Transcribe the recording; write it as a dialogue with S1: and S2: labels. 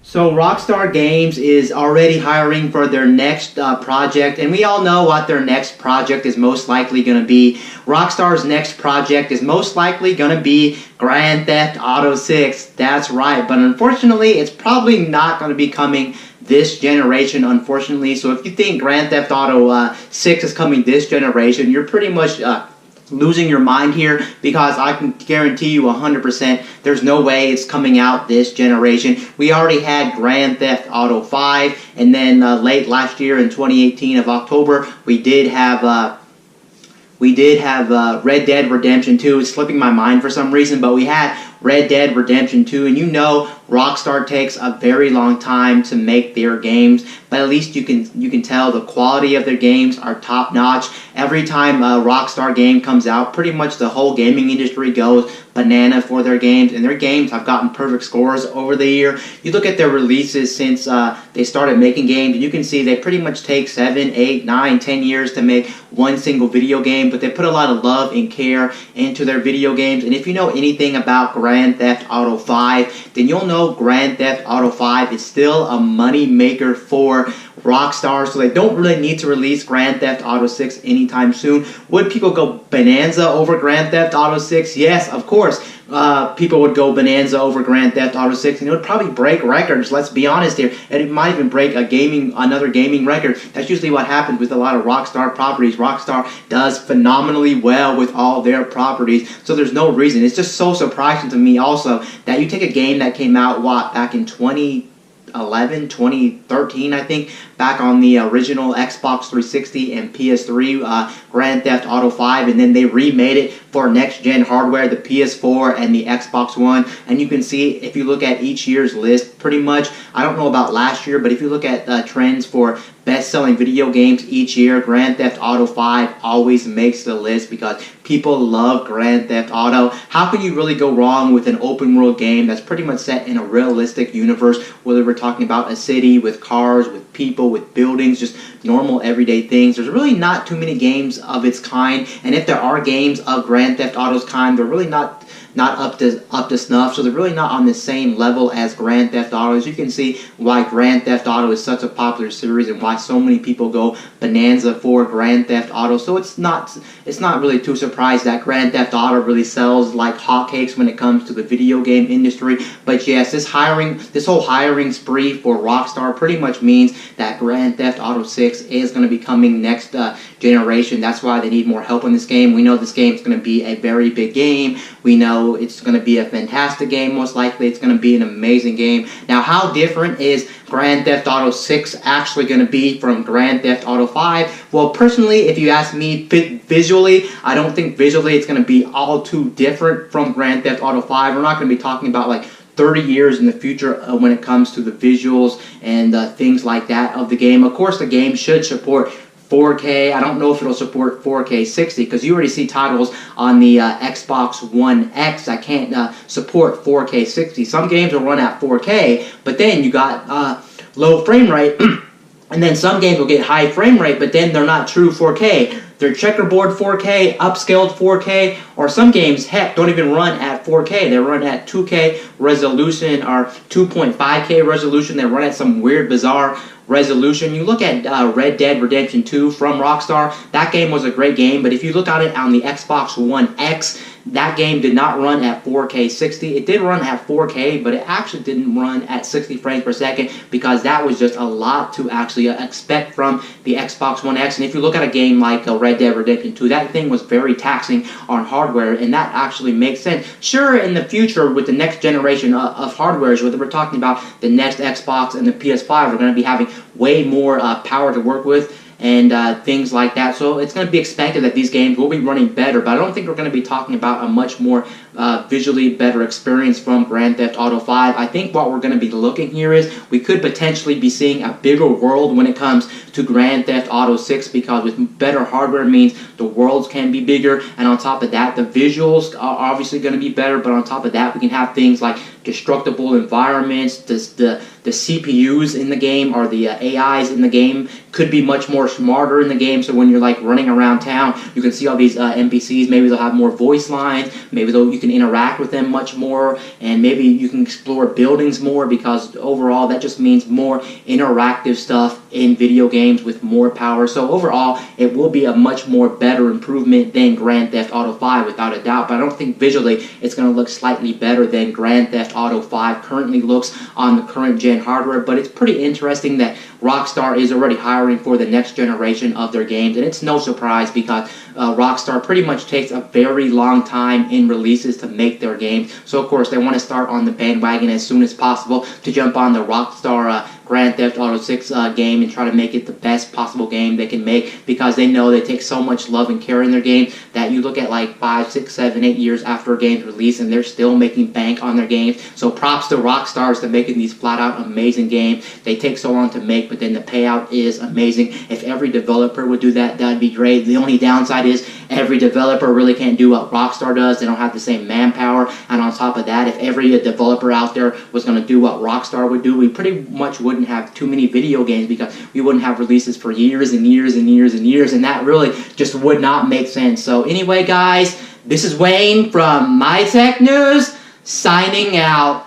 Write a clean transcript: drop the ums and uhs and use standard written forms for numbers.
S1: So Rockstar Games is already hiring for their next project, and we all know what their next project is most likely going to be. Rockstar's next project is most likely going to be Grand Theft Auto 6. That's right, but unfortunately, it's probably not going to be coming this generation, unfortunately. So if you think Grand Theft Auto 6 is coming this generation, you're pretty much losing your mind here, because I can guarantee you 100% there's no way it's coming out this generation. We already had Grand Theft Auto 5, and then late last year in 2018 of October, we did have Red Dead Redemption 2. It's slipping my mind for some reason, but we had Red Dead Redemption 2, and you know Rockstar takes a very long time to make their games, but at least you can tell the quality of their games are top notch. Every time a Rockstar game comes out, pretty much the whole gaming industry goes banana for their games, and their games have gotten perfect scores over the year. You look at their releases since they started making games, and you can see they pretty much take 7, 8, 9, 10 years to make one single video game, but they put a lot of love and care into their video games. And if you know anything about Grand Theft Auto 5, then you'll know Grand Theft Auto 5 is still a money maker for Rockstar, so they don't really need to release Grand Theft Auto 6 anytime soon. Would people go bonanza over Grand Theft Auto 6? Yes, of course. People would go bonanza over Grand Theft Auto 6, and it would probably break records. Let's be honest here, and it might even break another gaming record. That's usually what happens with a lot of Rockstar properties. Rockstar does phenomenally well with all their properties, so there's no reason. It's just so surprising to me also that you take a game that came out back in 2011, 2013, I think, back on the original Xbox 360 and PS3, Grand Theft Auto 5, and then they remade it for next-gen hardware, the PS4 and the Xbox One. And you can see, if you look at each year's list, pretty much, I don't know about last year, but if you look at trends for best-selling video games each year, Grand Theft Auto 5 always makes the list because people love Grand Theft Auto. How can you really go wrong with an open-world game that's pretty much set in a realistic universe, whether we're talking about a city with cars, with people, with buildings, just normal everyday things? There's really not too many games of its kind, and if there are games of Grand Theft Auto's kind, they're really not up to snuff, so they're really not on the same level as Grand Theft Auto. As you can see why Grand Theft Auto is such a popular series and why so many people go bonanza for Grand Theft Auto. So it's not really too surprised that Grand Theft Auto really sells like hotcakes when it comes to the video game industry. But yes, this whole hiring spree for Rockstar pretty much means that Grand Theft Auto 6 is going to be coming next generation. That's why they need more help in this game. We know this game is going to be a very big game. We know it's going to be a fantastic game. Most likely it's going to be an amazing game. Now, how different is Grand Theft Auto 6 actually going to be from Grand Theft Auto 5? Well, personally, if you ask me visually, I don't think visually it's going to be all too different from Grand Theft Auto 5. We're not going to be talking about like 30 years in the future when it comes to the visuals and things like that of the game. Of course, the game should support 4K. I don't know if it'll support 4K 60 because you already see titles on the Xbox One X that can't support 4K 60. Some games will run at 4K, but then you got low frame rate, and then some games will get high frame rate, but then they're not true 4K. They're checkerboard 4K, upscaled 4K, or some games, heck, don't even run at 4K. They run at 2K resolution or 2.5K resolution. They run at some weird, bizarre resolution. You look at Red Dead Redemption 2 from Rockstar. That game was a great game, but if you look at it on the Xbox One X, that game did not run at 4K 60. It did run at 4K, but it actually didn't run at 60 frames per second because that was just a lot to actually expect from the Xbox One X. And if you look at a game like Red Dead Redemption 2, that thing was very taxing on hardware, and that actually makes sense. Sure, in the future, with the next generation of hardwares, whether we're talking about the next Xbox and the PS5, we're going to be having way more power to work with and things like that. So it's going to be expected that these games will be running better, but I don't think we're going to be talking about a much more visually better experience from Grand Theft Auto 5. I think what we're going to be looking here is we could potentially be seeing a bigger world when it comes to Grand Theft Auto 6, because with better hardware means the worlds can be bigger, and on top of that, the visuals are obviously going to be better, but on top of that, we can have things like destructible environments, the the CPUs in the game, or the AIs in the game, could be much more smarter in the game. So when you're like running around town, you can see all these NPCs. Maybe they'll have more voice lines. Maybe you can interact with them much more, and maybe you can explore buildings more, because overall that just means more interactive stuff in video games with more power. So overall, it will be a much more better improvement than Grand Theft Auto 5 without a doubt. But I don't think visually it's going to look slightly better than Grand Theft Auto 5 currently looks on the current gen hardware. But it's pretty interesting that Rockstar is already hiring for the next generation of their games, and it's no surprise because Rockstar pretty much takes a very long time in releases to make their games. So of course they want to start on the bandwagon as soon as possible to jump on the Rockstar Grand Theft Auto 6 game and try to make it the best possible game they can make, because they know they take so much love and care in their game that you look at like 5, 6, 7, 8 years after a game's release and they're still making bank on their games. So props to Rockstars to making these flat out amazing games. They take so long to make, but then the payout is amazing. If every developer would do that, that'd be great. The only downside is every developer really can't do what Rockstar does. They don't have the same manpower, and on top of that, if every developer out there was going to do what Rockstar would do, we pretty much wouldn't have too many video games, because we wouldn't have releases for years and years and years and years, and that really just would not make sense. So anyway, guys, this is Wayne from My Tech News, signing out.